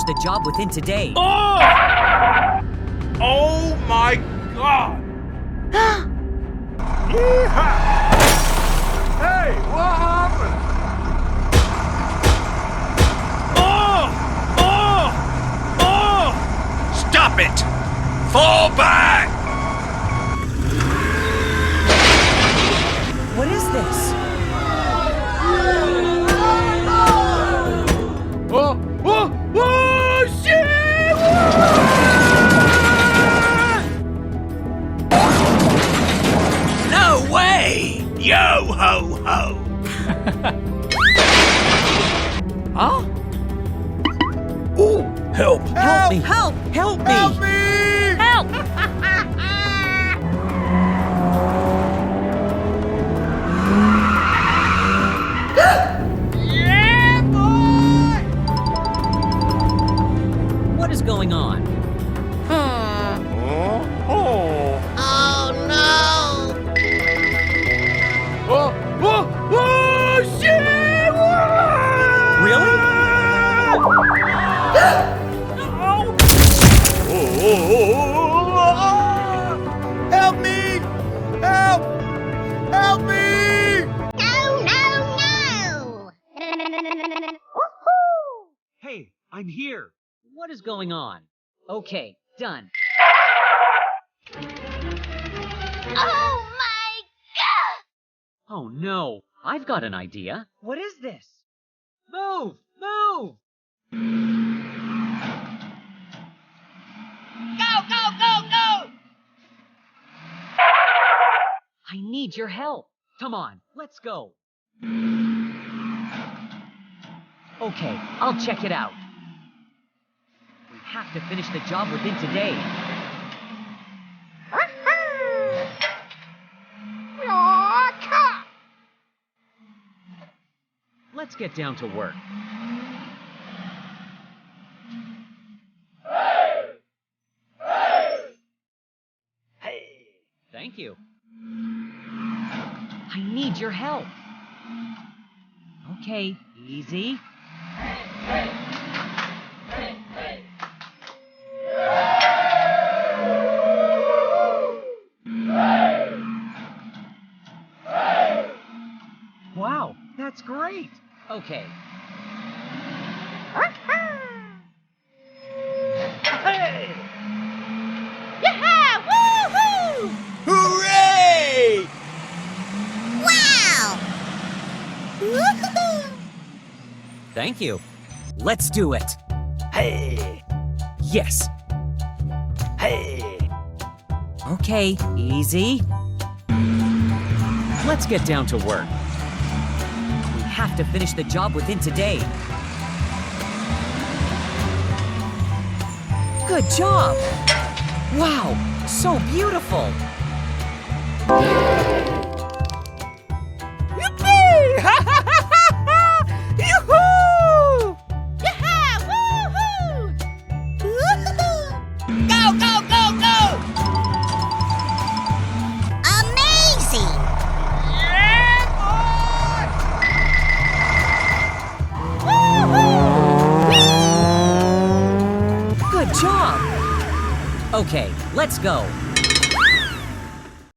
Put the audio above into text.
finish the job within today. Oh! Oh my God! Yeehaw! Hey, what happened? Oh! Stop it! Fall back! What is this? Oh, shit! No way! Yo ho ho! Huh? Oh, help! Help me! Help! Help me! Help me! Help! Yeah, boy! What is going on? Oh, shit! Really? Help me! Help! Help me! Hey, I'm here. What is going on? Okay, done. Oh no, I've got an idea. What is this? Move! Move! Go! I need your help. Come on, let's go. Okay, I'll check it out. We have to finish the job within today. Let's get down to work. Hey! Thank you. I need your help. Okay, easy. Wow, that's great. Okay. Hey! Yeah! Woohoo! Hooray! Wow! Woohoo! Thank you. Let's do it. Hey! Yes. Hey! Okay, easy. Let's get down to work. We have to finish the job within today. Good job! Wow, so beautiful! Yippee! Yoo-hoo! Yeah! Woohoo! Woohoo! Go! Amazing! Yeah, Woohoo! Good job! Okay, let's go.